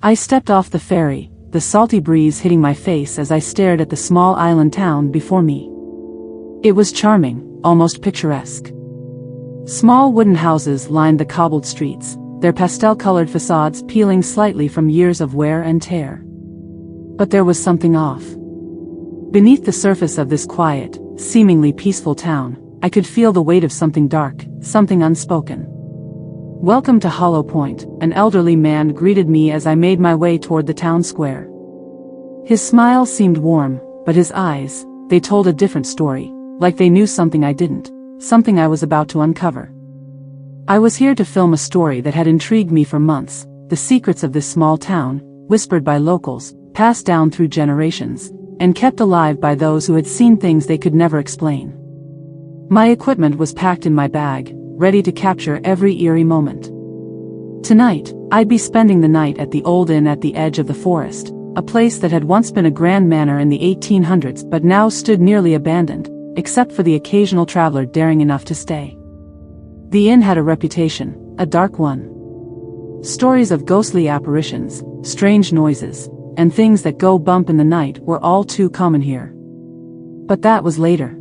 I stepped off the ferry, the salty breeze hitting my face as I stared at the small island town before me. It was charming, almost picturesque. Small wooden houses lined the cobbled streets, their pastel-colored facades peeling slightly from years of wear and tear. But there was something off. Beneath the surface of this quiet, seemingly peaceful town, I could feel the weight of something dark, something unspoken. "Welcome to Hollow Point," an elderly man greeted me as I made my way toward the town square. His smile seemed warm, but his eyes, they told a different story, like they knew something I didn't, something I was about to uncover. I was here to film a story that had intrigued me for months, the secrets of this small town, whispered by locals, passed down through generations, and kept alive by those who had seen things they could never explain. My equipment was packed in my bag, ready to capture every eerie moment. Tonight, I'd be spending the night at the old inn at the edge of the forest, a place that had once been a grand manor in the 1800s but now stood nearly abandoned, except for the occasional traveler daring enough to stay. The inn had a reputation, a dark one. Stories of ghostly apparitions, strange noises, and things that go bump in the night were all too common here. But that was later.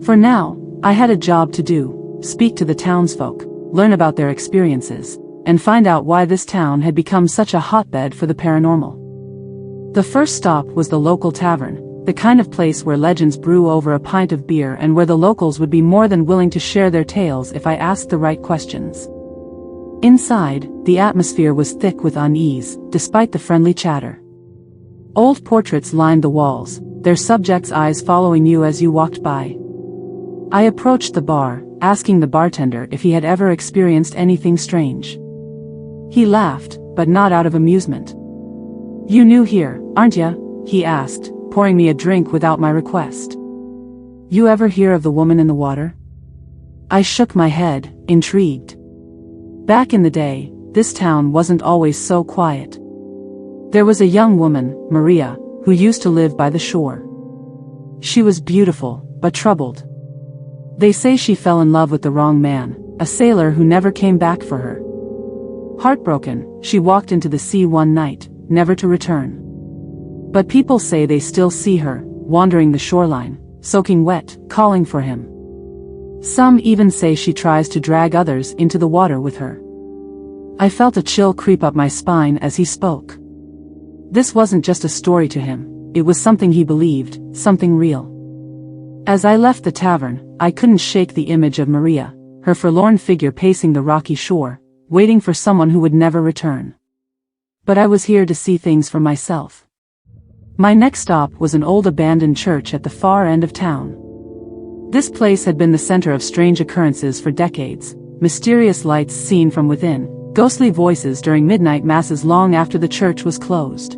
For now, I had a job to do: speak to the townsfolk, learn about their experiences, and find out why this town had become such a hotbed for the paranormal. The first stop was the local tavern, the kind of place where legends brew over a pint of beer and where the locals would be more than willing to share their tales if I asked the right questions. Inside, the atmosphere was thick with unease, despite the friendly chatter. Old portraits lined the walls, their subjects' eyes following you as you walked by. I approached the bar, asking the bartender if he had ever experienced anything strange. He laughed, but not out of amusement. "You new here, aren't ya?" he asked, pouring me a drink without my request. "You ever hear of the woman in the water?" I shook my head, intrigued. Back in the day, this town wasn't always so quiet. There was a young woman, Maria, who used to live by the shore. She was beautiful, but troubled. They say she fell in love with the wrong man, a sailor who never came back for her. Heartbroken, she walked into the sea one night, never to return. But people say they still see her, wandering the shoreline, soaking wet, calling for him. Some even say she tries to drag others into the water with her. I felt a chill creep up my spine as he spoke. This wasn't just a story to him, it was something he believed, something real. As I left the tavern, I couldn't shake the image of Maria, her forlorn figure pacing the rocky shore, waiting for someone who would never return. But I was here to see things for myself. My next stop was an old abandoned church at the far end of town. This place had been the center of strange occurrences for decades, mysterious lights seen from within, ghostly voices during midnight masses long after the church was closed.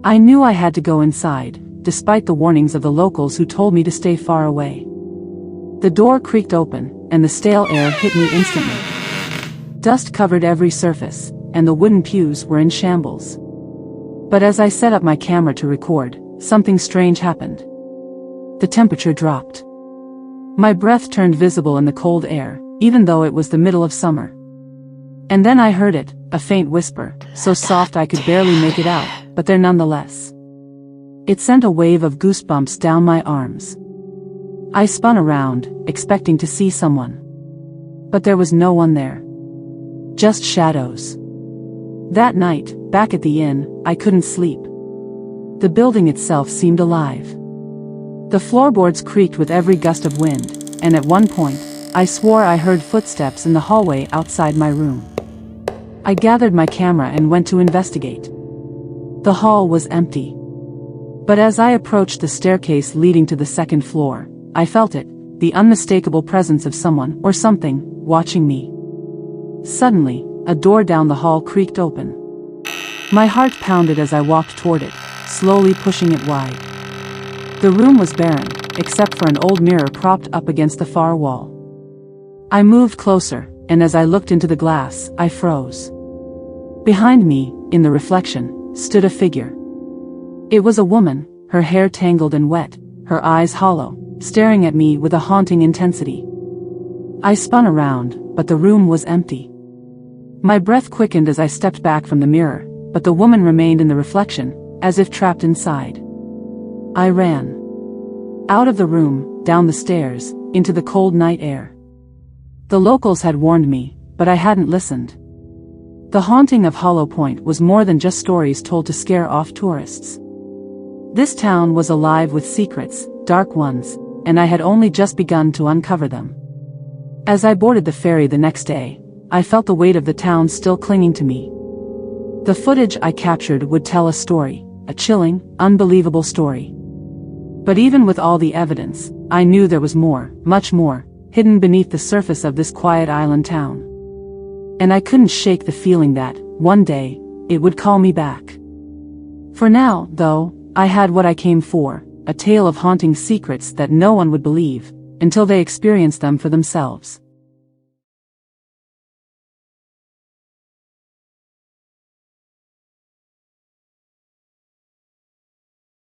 I knew I had to go inside, despite the warnings of the locals who told me to stay far away. The door creaked open, and the stale air hit me instantly. Dust covered every surface, and the wooden pews were in shambles. But as I set up my camera to record, something strange happened. The temperature dropped. My breath turned visible in the cold air, even though it was the middle of summer. And then I heard it, a faint whisper, so soft I could barely make it out, but there nonetheless. It sent a wave of goosebumps down my arms. I spun around, expecting to see someone. But there was no one there. Just shadows. That night, back at the inn, I couldn't sleep. The building itself seemed alive. The floorboards creaked with every gust of wind, and at one point, I swore I heard footsteps in the hallway outside my room. I gathered my camera and went to investigate. The hall was empty. But as I approached the staircase leading to the second floor, I felt it, the unmistakable presence of someone or something, watching me. Suddenly, a door down the hall creaked open. My heart pounded as I walked toward it, slowly pushing it wide. The room was barren, except for an old mirror propped up against the far wall. I moved closer, and as I looked into the glass, I froze. Behind me, in the reflection, stood a figure. It was a woman, her hair tangled and wet, her eyes hollow, staring at me with a haunting intensity. I spun around, but the room was empty. My breath quickened as I stepped back from the mirror, but the woman remained in the reflection, as if trapped inside. I ran. Out of the room, down the stairs, into the cold night air. The locals had warned me, but I hadn't listened. The haunting of Hollow Point was more than just stories told to scare off tourists. This town was alive with secrets, dark ones, and I had only just begun to uncover them. As I boarded the ferry the next day, I felt the weight of the town still clinging to me. The footage I captured would tell a story, a chilling, unbelievable story. But even with all the evidence, I knew there was more, much more, hidden beneath the surface of this quiet island town. And I couldn't shake the feeling that, one day, it would call me back. For now, though, I had what I came for, a tale of haunting secrets that no one would believe, until they experienced them for themselves.